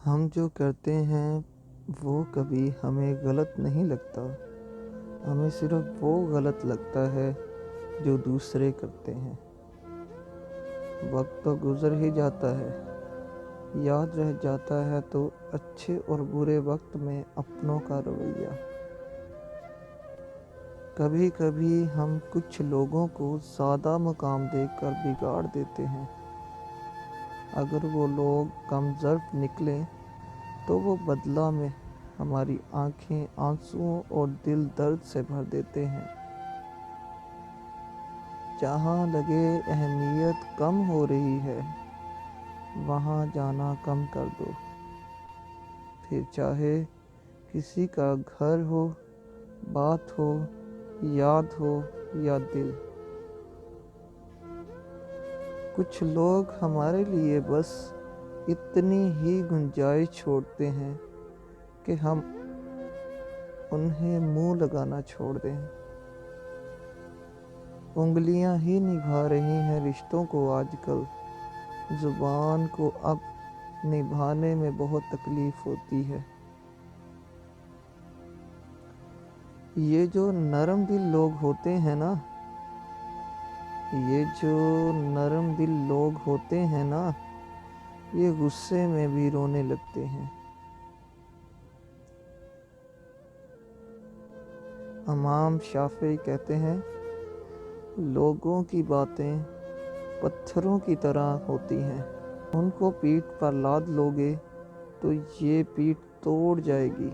ہم جو کرتے ہیں وہ کبھی ہمیں غلط نہیں لگتا، ہمیں صرف وہ غلط لگتا ہے جو دوسرے کرتے ہیں۔ وقت تو گزر ہی جاتا ہے، یاد رہ جاتا ہے تو اچھے اور برے وقت میں اپنوں کا رویہ۔ کبھی کبھی ہم کچھ لوگوں کو زیادہ مقام دے کر بگاڑ دیتے ہیں۔ اگر وہ لوگ کم ظرف نکلیں تو وہ بدلہ میں ہماری آنکھیں آنسوؤں اور دل درد سے بھر دیتے ہیں۔ جہاں لگے اہمیت کم ہو رہی ہے وہاں جانا کم کر دو، پھر چاہے کسی کا گھر ہو، بات ہو، یاد ہو یا دل۔ کچھ لوگ ہمارے لیے بس اتنی ہی گنجائش چھوڑتے ہیں کہ ہم انہیں منہ لگانا چھوڑ دیں۔ انگلیاں ہی نبھا رہی ہیں رشتوں کو آج کل، زبان کو اب نبھانے میں بہت تکلیف ہوتی ہے۔ یہ جو نرم دل لوگ ہوتے ہیں نا، یہ غصے میں بھی رونے لگتے ہیں۔ امام شافعی کہتے ہیں، لوگوں کی باتیں پتھروں کی طرح ہوتی ہیں، ان کو پیٹھ پر لاد لوگے تو یہ پیٹھ توڑ جائے گی،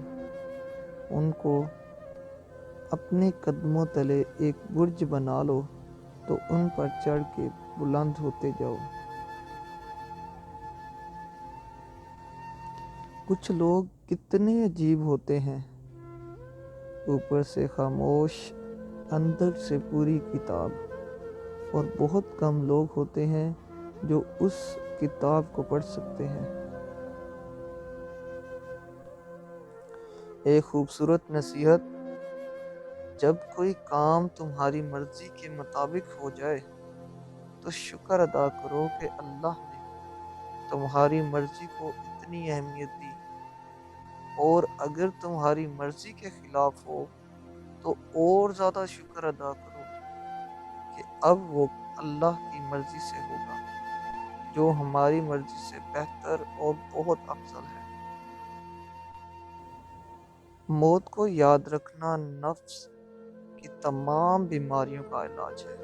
ان کو اپنے قدموں تلے ایک برج بنا لو تو ان پر چڑھ کے بلند ہوتے جاؤ۔ کچھ لوگ کتنے عجیب ہوتے ہیں، اوپر سے خاموش، اندر سے پوری کتاب، اور بہت کم لوگ ہوتے ہیں جو اس کتاب کو پڑھ سکتے ہیں۔ ایک خوبصورت نصیحت: جب کوئی کام تمہاری مرضی کے مطابق ہو جائے تو شکر ادا کرو کہ اللہ نے تمہاری مرضی کو اتنی اہمیت دی، اور اگر تمہاری مرضی کے خلاف ہو تو اور زیادہ شکر ادا کرو کہ اب وہ اللہ کی مرضی سے ہوگا، جو ہماری مرضی سے بہتر اور بہت افضل ہے۔ موت کو یاد رکھنا نفس کی تمام بیماریوں کا علاج ہے۔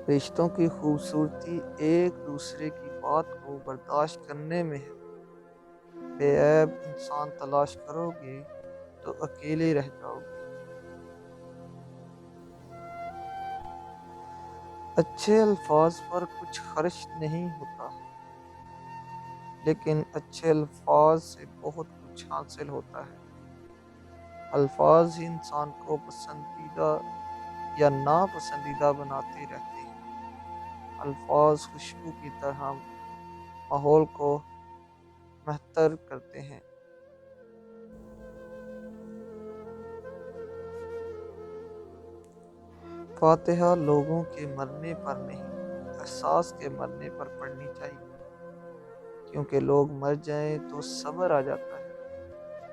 رشتوں کی خوبصورتی ایک دوسرے کی بات کو برداشت کرنے میں ہے۔ بے عیب انسان تلاش کرو گے تو اکیلے رہ جاؤ گے۔ اچھے الفاظ پر کچھ خرچ نہیں ہوتا، لیکن اچھے الفاظ سے بہت کچھ حاصل ہوتا ہے۔ الفاظ ہی انسان کو پسندیدہ یا ناپسندیدہ بناتے رہتے ہیں۔ الفاظ خوشبو کی طرح ماحول کو معطر کرتے ہیں۔ فاتحہ لوگوں کے مرنے پر نہیں، احساس کے مرنے پر پڑھنی چاہیے، کیونکہ لوگ مر جائیں تو صبر آ جاتا ہے،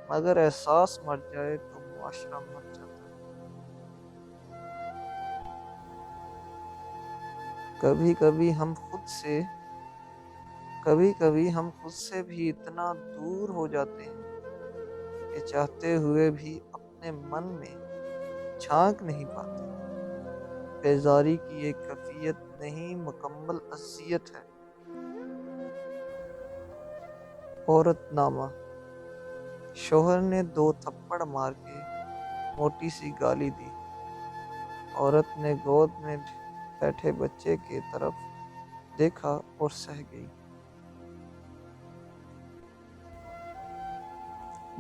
مگر احساس مر جائے تو معاشرہ مر جاتا ہے۔ کبھی کبھی ہم خود سے بھی اتنا دور ہو جاتے ہیں کہ چاہتے ہوئے بھی اپنے من میں جھانک نہیں پاتے۔ بیزاری کی ایک کیفیت نہیں، مکمل اذیت ہے۔ عورت نامہ: شوہر نے 2 تھپڑ مار کے موٹی سی گالی دی، عورت نے گود میں بیٹھے بچے کی طرف دیکھا اور سہ گئی۔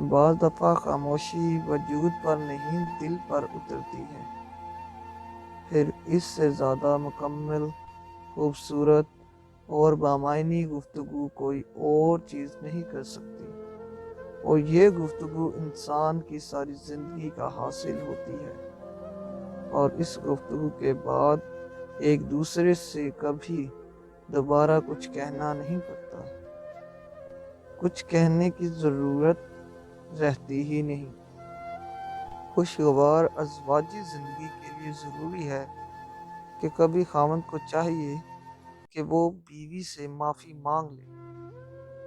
بعض دفعہ خاموشی وجود پر نہیں دل پر اترتی ہے، پھر اس سے زیادہ مکمل، خوبصورت اور بامعنی گفتگو کوئی اور چیز نہیں کر سکتی، اور یہ گفتگو انسان کی ساری زندگی کا حاصل ہوتی ہے، اور اس گفتگو کے بعد ایک دوسرے سے کبھی دوبارہ کچھ کہنا نہیں پڑتا، کچھ کہنے کی ضرورت رہتی ہی نہیں۔ خوشگوار ازواجی زندگی کے لیے ضروری ہے کہ کبھی خاوند کو چاہیے کہ وہ بیوی سے معافی مانگ لے،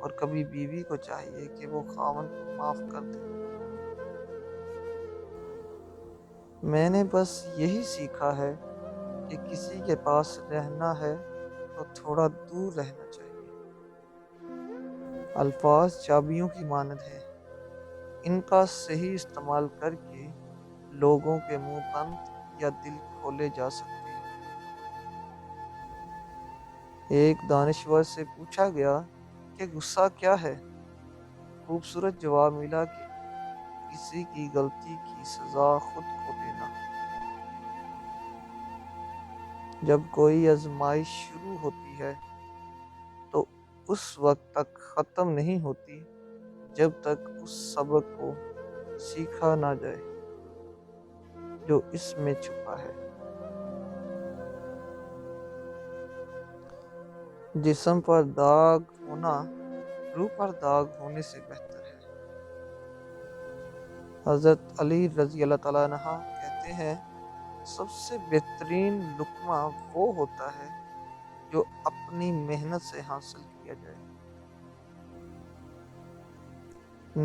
اور کبھی بیوی کو چاہیے کہ وہ خاوند کو معاف کر دے۔ میں نے بس یہی سیکھا ہے کہ کسی کے پاس رہنا ہے تو تھوڑا دور رہنا چاہیے۔ الفاظ چابیوں کی مانند ہیں، ان کا صحیح استعمال کر کے لوگوں کے منہ بند یا دل کھولے جا سکتے ہیں۔ ایک دانشور سے پوچھا گیا کہ غصہ کیا ہے؟ خوبصورت جواب ملا کہ کسی کی غلطی کی سزا خود کو دینا۔ جب کوئی آزمائش شروع ہوتی ہے تو اس وقت تک ختم نہیں ہوتی جب تک اس سبق کو سیکھا نہ جائے جو اس میں چھپا ہے۔ جسم پر داغ ہونا روح پر داغ ہونے سے بہتر ہے۔ حضرت علی رضی اللہ تعالیٰ عنہ کہتے ہیں، سب سے بہترین لقمہ وہ ہوتا ہے جو اپنی محنت سے حاصل کیا جائے۔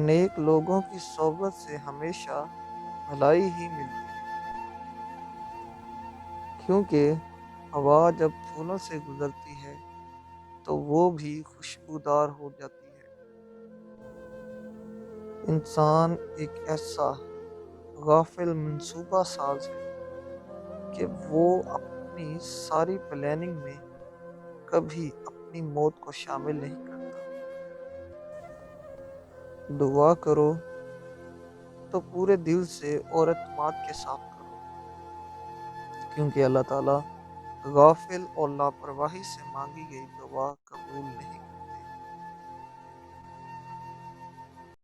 نیک لوگوں کی صحبت سے ہمیشہ بھلائی ہی ملتی ہے، کیونکہ ہوا جب پھولوں سے گزرتی ہے تو وہ بھی خوشبودار ہو جاتی ہے۔ انسان ایک ایسا غافل منصوبہ ساز ہے کہ وہ اپنی ساری پلاننگ میں کبھی اپنی موت کو شامل نہیں کرتا۔ دعا کرو تو پورے دل سے اور اعتماد کے ساتھ کرو، کیونکہ اللہ تعالیٰ غافل اور لاپرواہی سے مانگی گئی دعا قبول نہیں